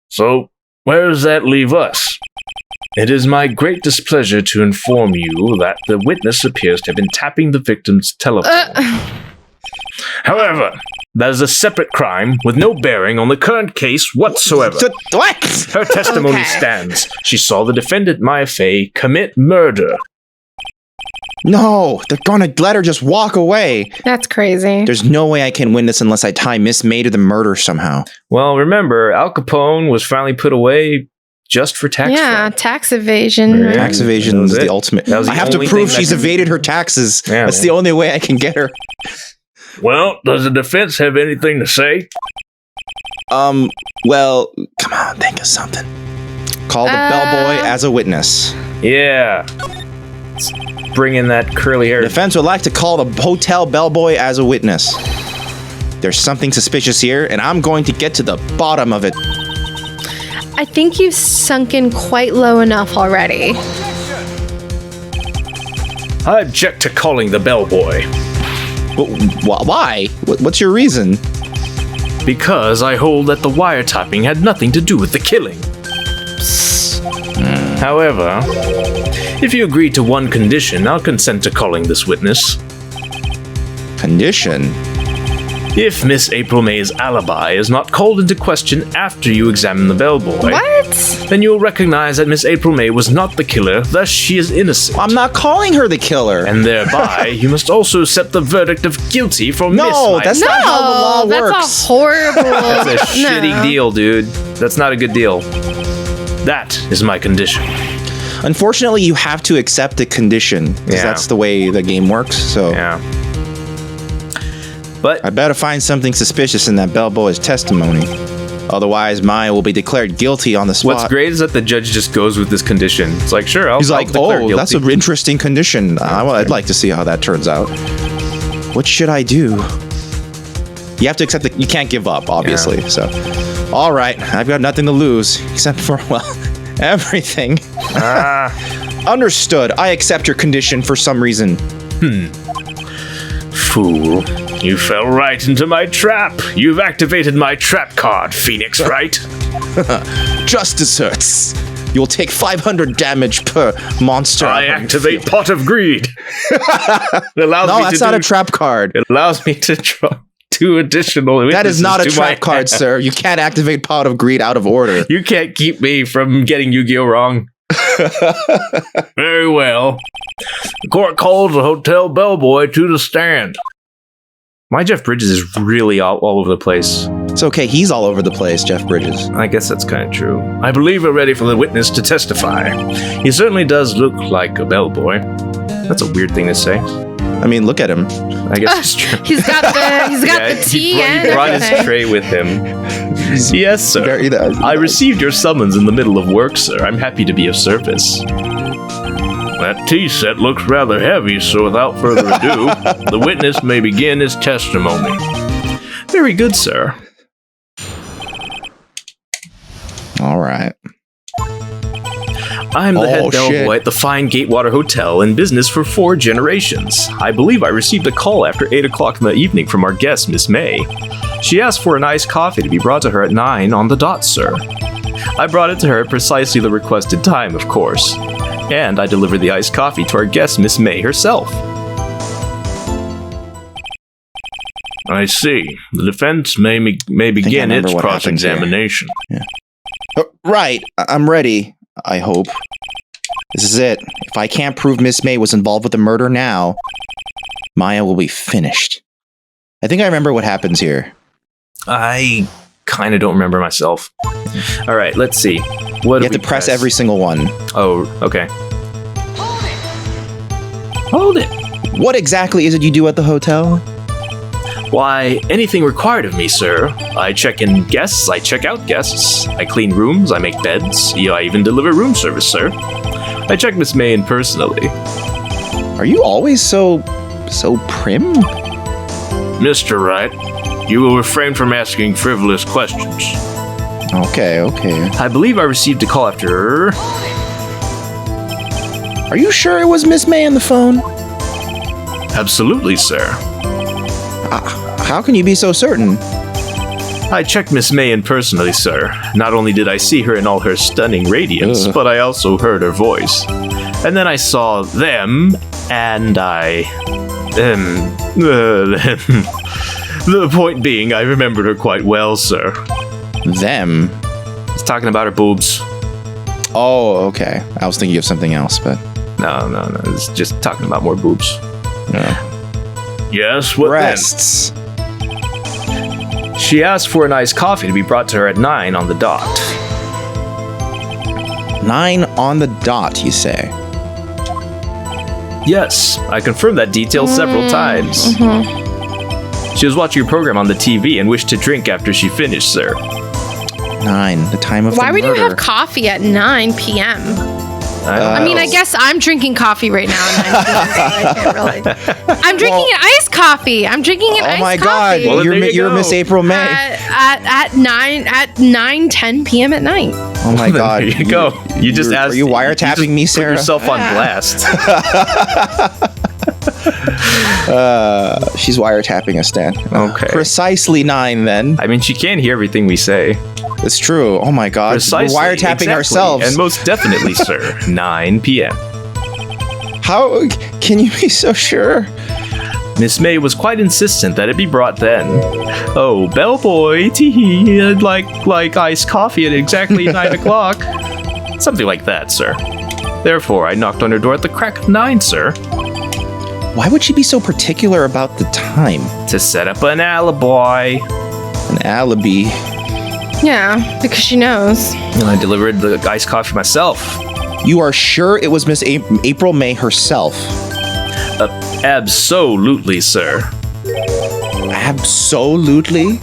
So, where does that leave us? It is my great displeasure to inform you that the witness appears to have been tapping the victim's telephone. However, that is a separate crime with no bearing on the current case whatsoever. What? Her testimony Okay. stands. She saw the defendant, Maya Fay, commit murder. No, they're gonna let her just walk away. That's crazy. There's no way I can win this unless I tie Miss May to the murder somehow. Well, remember, Al Capone was finally put away just for tax Yeah, fraud. tax evasion. Right. Tax evasion That was is it. the ultimate. That was the I have to only prove thing she's that could- evaded her taxes. Yeah, That's man. the only way I can get her. Well, does the defense have anything to say? Well, come on, think of something. Call the bellboy as a witness. Yeah. Let's bring in that curly hair. Defense would like to call the hotel bellboy as a witness. There's something suspicious here, and I'm going to get to the bottom of it. I think you've sunk in quite low enough already. I object to calling the bellboy. Why? What's your reason? Because I hold that the wiretapping had nothing to do with the killing. However, if you agree to one condition, I'll consent to calling this witness. Condition? If Miss April May's alibi is not called into question after you examine the bellboy, What? then you'll recognize that Miss April May was not the killer, thus she is innocent. I'm not calling her the killer. And thereby, you must also accept the verdict of guilty for Miss No, Maya. that's not how the law that's works. a horrible. That's a No. shitty deal, dude. That's not a good deal. That is my condition. Unfortunately, you have to accept the condition because Yeah. that's the way the game works. So Yeah. But I better find something suspicious in that bellboy's testimony. Otherwise, Maya will be declared guilty on the spot. what's great is that the judge just goes with this condition. It's like, sure, I'll He's like, declare oh, that's guilty." an interesting condition. I'd like to see how that turns out. What should I do? You have to accept that you can't give up, obviously. So, all right, I've got nothing to lose except for, well, everything. Understood. I accept your condition for some reason. Fool. You fell right into my trap. You've activated my trap card, Phoenix, right? Justice hurts. You'll take 500 damage per monster. I on activate field. Pot of Greed. It allows No, me that's to not do, a trap card. It allows me to draw 2 additional That is witnesses not a to my trap card, hand. sir. You can't activate Pot of Greed out of order. You can't keep me from getting Yu-Gi-Oh! Wrong. Very well. The court calls the hotel bellboy to the stand. My Jeff Bridges is really all over the place. It's okay. He's all over the place, Jeff Bridges. I guess that's kind of true. I believe we're ready for the witness to testify. He certainly does look like a bellboy. That's a weird thing to say. I mean, look at him. I guess it's true. He's got the tea he and brought his everything. tray with him. Yes, sir. Very- I received your summons in the middle of work, sir. I'm happy to be of service. That tea set looks rather heavy, so without further ado, the witness may begin his testimony. Very good, sir. All right. I'm the head Oh, bellboy shit. at the fine Gatewater Hotel, in business for 4 generations. I believe I received a call after 8 o'clock in the evening from our guest, Miss May. She asked for an iced coffee to be brought to her at 9 on the dot, sir. I brought it to her at precisely the requested time, of course. And I delivered the iced coffee to our guest, Miss May herself. I see. The defense may begin remember its what happened here. cross-examination. Right. I'm ready. I hope. This is it. If I can't prove Miss May was involved with the murder now, Maya will be finished. I think I remember what happens here. I kind of don't remember myself. All right, let's see. What You do have to we press every single one. Oh, okay. Hold it. What exactly is it you do at the hotel? Why, anything required of me, sir. I check in guests, I check out guests. I clean rooms, I make beds. I even deliver room service, sir. I check Miss May in personally. Are you always so prim? Mr. Wright, you will refrain from asking frivolous questions. Okay. I believe I received a call after... Are you sure it was Miss May on the phone? Absolutely, sir. How can you be so certain? I checked Miss May in personally, sir. Not only did I see her in all her stunning radiance, but I also heard her voice. And then I saw them, and the point being, I remembered her quite well, sir. Them? He's talking about her boobs. Oh, okay. I was thinking of something else, but... No. It's just talking about more boobs. No. Yes, what Breasts. then? She asked for an iced coffee to be brought to her at 9 on the dot. 9 on the dot, you say? Yes, I confirmed that detail several times. She was watching your program on the TV and wished to drink after she finished, sir. 9, the time of Why the would you murder. have coffee at 9 p.m.? I I mean, I guess I'm drinking coffee right now at 9 p.m., so I can't really. I'm drinking an iced coffee. I'm drinking an Oh iced my coffee. God, Well, you're, there you you're go. Miss April May. At 9:10 p.m. at night. Oh my God. There you go. You just asked. Are you wiretapping me, Put Sarah? yourself on Yeah. blast. She's wiretapping us, Dan. Okay. Precisely 9 then. I mean, she can't hear everything we say. It's true. Oh my God. Precisely. We're wiretapping exactly, ourselves. And most definitely, sir. 9 p.m. How can you be so sure? Miss May was quite insistent that it be brought then. Oh, bellboy, tee-hee, I'd like iced coffee at exactly 9 o'clock. Something like that, sir. Therefore, I knocked on her door at the crack of 9, sir, Why would she be so particular about the time? to set up an alibi. An alibi. Yeah, because she knows. And I delivered the iced coffee myself. You are sure it was Miss April May herself? Absolutely, sir. Absolutely?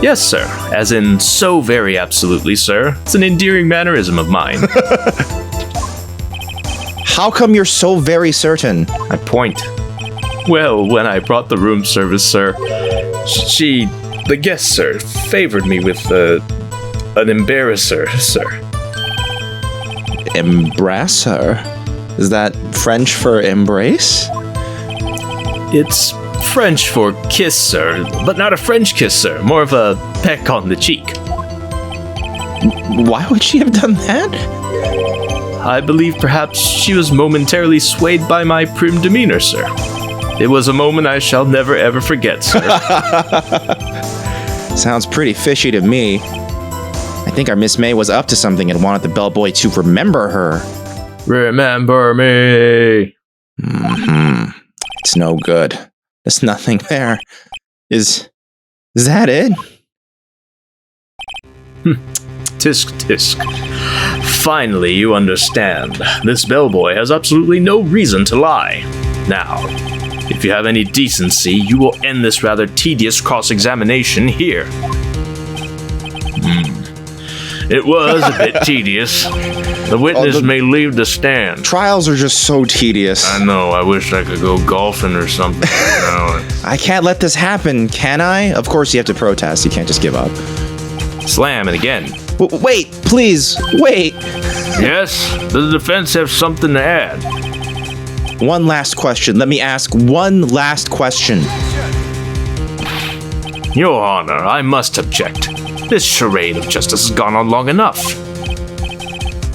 Yes, sir. As in, so very absolutely, sir. It's an endearing mannerism of mine. How come you're so very certain? I point. Well, when I brought the room service, sir, the guest, sir, favored me with an embarrasser, sir. Embrasser? Is that French for embrace? It's French for kiss, sir, but not a French kiss, sir. More of a peck on the cheek. Why would she have done that? I believe perhaps she was momentarily swayed by my prim demeanor, sir. It was a moment I shall never ever forget, sir. Sounds pretty fishy to me. I think our Miss May was up to something and wanted the bellboy to remember her. Remember me. It's no good. There's nothing there. Is that it? Tisk tisk. Finally, you understand. This bellboy has absolutely no reason to lie. Now, if you have any decency, you will end this rather tedious cross-examination here. It was a bit tedious. The witness may leave the stand. Trials are just so tedious. I know, I wish I could go golfing or something. No. I can't let this happen, can I? Of course you have to protest. You can't just give up. Slam it again. Wait, please, wait. Yes, does the defense have something to add? One last question. Let me ask one last question. Your Honor, I must object. This charade of justice has gone on long enough.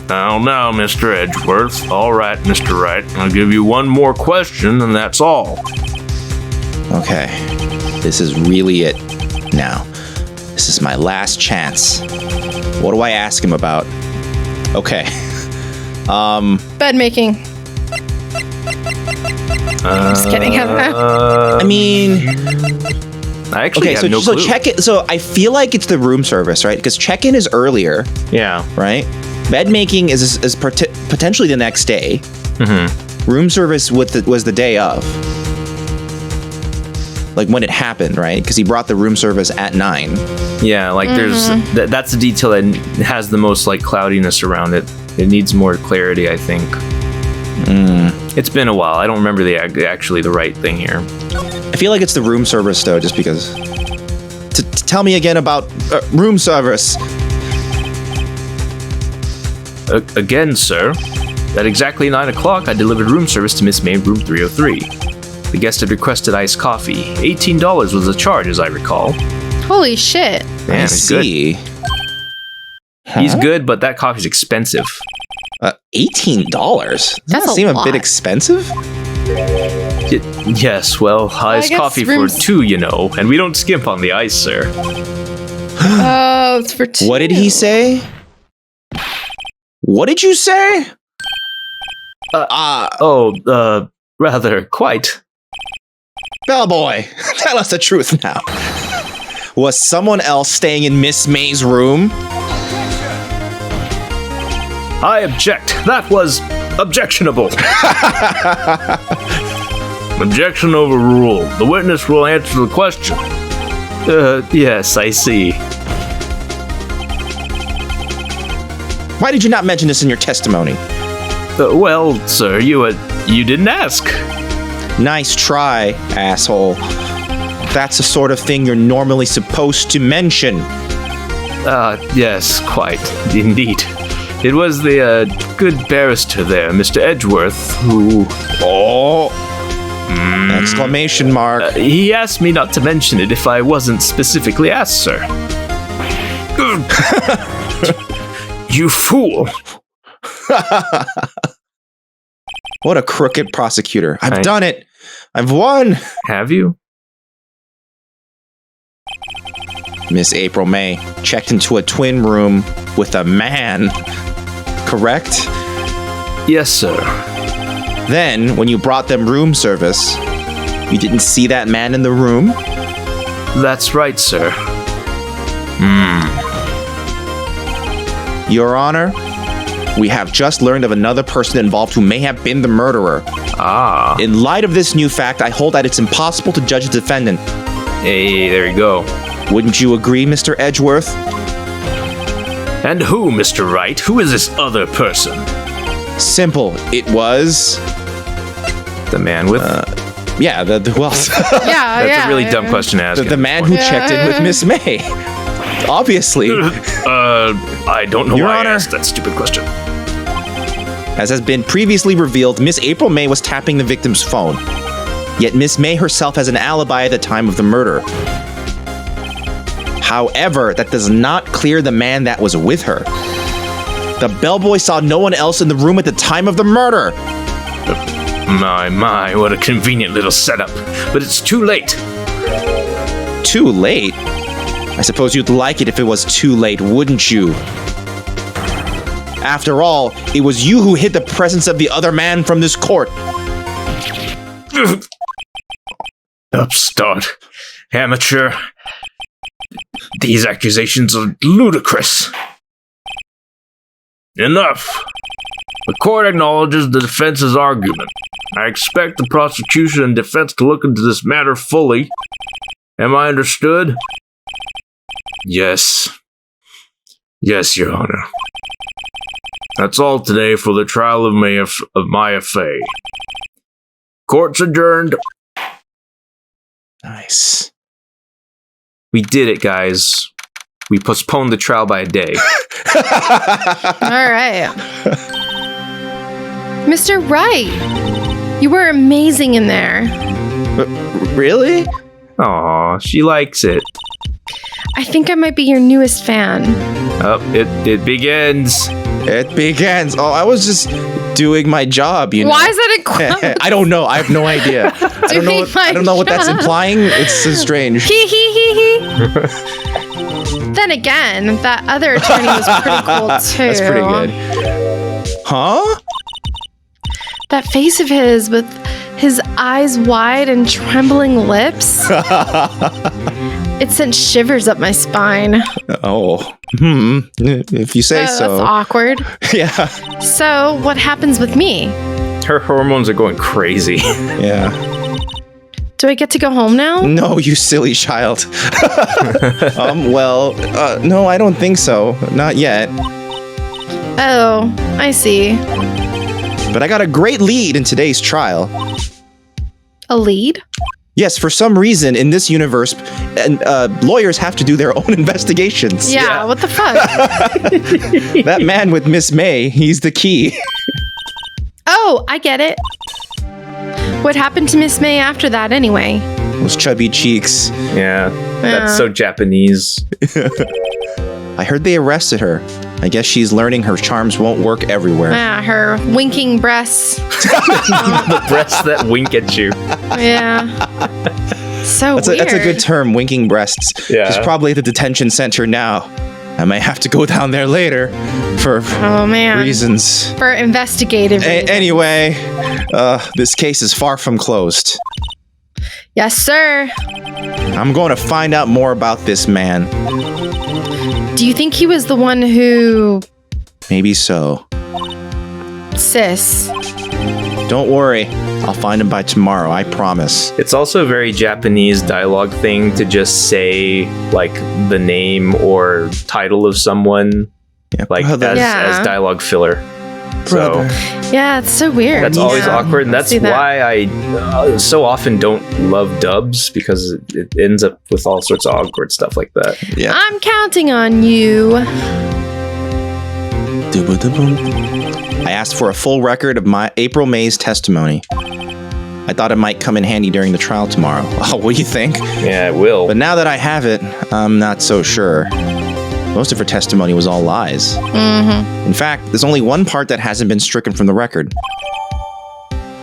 Now, Mr. Edgeworth. All right, Mr. Wright. I'll give you one more question, and that's all. Okay. This is really it now. This is my last chance. What do I ask him about? Okay. Bed making. Just kidding. I don't know. I mean, I actually have no clue. So check it. So I feel like it's the room service, right? Because check-in is earlier, Yeah. right? Bed making is potentially the next day. Mm-hmm. Room service was the day of, like when it happened, right? Because he brought the room service at 9. Yeah, like there's that's the detail that has the most like cloudiness around it. It needs more clarity, I think. It's been a while. I don't remember actually the right thing here. I feel like it's the room service though, just because. Tell me again about room service. Again, sir. At exactly 9 o'clock, I delivered room service to Miss May, room 303. The guest had requested iced coffee. $18 was the charge, as I recall. Holy shit. Man, I he's good. see. He's good, but that coffee's expensive. $18? Does That's that a seem a lot. bit expensive? Yes, well, iced guess coffee for rooms- 2, you know, and we don't skimp on the ice, sir. Oh, it's for 2. What did he say? What did you say? Rather, quite. Bellboy, tell us the truth now. Was someone else staying in Miss May's room? I object. That was objectionable. Objection overruled. The witness will answer the question. Yes, I see. Why did you not mention this in your testimony? Well, sir, you didn't ask. Nice try, asshole. That's the sort of thing you're normally supposed to mention. Yes, quite. Indeed. It was the good barrister there, Mr. Edgeworth, who... Oh! Exclamation mark. He asked me not to mention it if I wasn't specifically asked, sir. You fool! What a crooked prosecutor. I've done it! I've won! Have you? Miss April May checked into a twin room with a man. Correct? Yes, sir. Then, when you brought them room service, you didn't see that man in the room? That's right, sir. Your Honor, we have just learned of another person involved who may have been the murderer. Ah. In light of this new fact, I hold that it's impossible to judge a defendant. Hey, there you go. Wouldn't you agree, Mr. Edgeworth? And who, Mr. Wright? Who is this other person? Simple. It was... The man with... Yeah, who else? Yeah, That's a really dumb question to ask. the man who checked in with Miss May. Obviously. I don't know Your why Honor. I asked that stupid question. As has been previously revealed, Miss April May was tapping the victim's phone. Yet Miss May herself has an alibi at the time of the murder. However, that does not clear the man that was with her. The bellboy saw no one else in the room at the time of the murder. My, what a convenient little setup. But it's too late. Too late? I suppose you'd like it if it was too late, wouldn't you? After all, it was you who hid the presence of the other man from this court. Upstart. Amateur. These accusations are ludicrous. Enough. The court acknowledges the defense's argument. I expect the prosecution and defense to look into this matter fully. Am I understood? Yes. Yes, Your Honor. That's all today for the trial of Maya Fay. Court's adjourned. Nice. We did it, guys. We postponed the trial by a day. All right. Mr. Wright, you were amazing in there. Really? Aw, she likes it. I think I might be your newest fan. Oh, it begins. It begins. Oh, I was just doing my job, you know. Why is that a quote? I don't know. I have no idea. I don't know what that's implying. It's so strange. He. Then again, that other attorney was pretty cool too. That's pretty good. Huh? That face of his with his eyes wide and trembling lips. It sent shivers up my spine. Oh. If you say so. That's awkward. Yeah. So, what happens with me? Her hormones are going crazy. Yeah. Do I get to go home now? No, you silly child. No, I don't think so. Not yet. Oh, I see. But I got a great lead in today's trial. A lead? Yes, for some reason in this universe, lawyers have to do their own investigations. Yeah, what the fuck? That man with Miss May, he's the key. Oh, I get it. What happened to Miss May after that anyway? Those chubby cheeks. Yeah, that's so Japanese. I heard they arrested her. I guess she's learning her charms won't work everywhere. Yeah, her winking breasts. The breasts that wink at you. Yeah. So weird. That's a good term, winking breasts. Yeah. She's probably at the detention center now. I might have to go down there later for reasons. For investigative reasons. Anyway, this case is far from closed. Yes, sir. I'm going to find out more about this man. Do you think he was the one who... Maybe so. Sis. Don't worry. I'll find him by tomorrow, I promise. It's also a very Japanese dialogue thing to just say, like, the name or title of someone, like, as dialogue filler. Brother. So, yeah, it's so weird. That's always awkward, and that's See that. why I so often don't love dubs, because it ends up with all sorts of awkward stuff like that. Yeah. I'm counting on you. I asked for a full record of my April May's testimony. I thought it might come in handy during the trial tomorrow. Oh, what do you think? Yeah, it will. But now that I have it, I'm not so sure. Most of her testimony was all lies. Mm-hmm. In fact, there's only one part that hasn't been stricken from the record.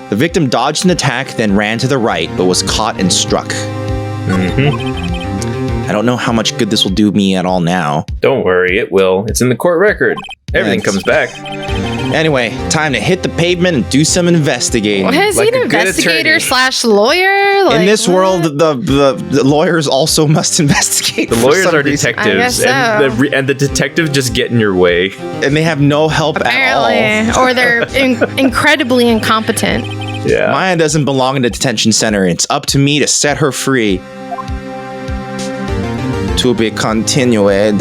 The victim dodged an attack, then ran to the right, but was caught and struck. Mm-hmm. I don't know how much good this will do me at all now. Don't worry, it will. It's in the court record. Everything comes back. Anyway, time to hit the pavement and do some investigating. Well, is Like he a an good investigator attorney. / lawyer? Like, In this what? world, the lawyers also must investigate. The for lawyers some are reason. detectives, I guess so. and the detectives just get in your way. And they have no help at Apparently. all. Or they're incredibly incompetent. Yeah. Maya doesn't belong in the detention center. It's up to me to set her free. To be continued.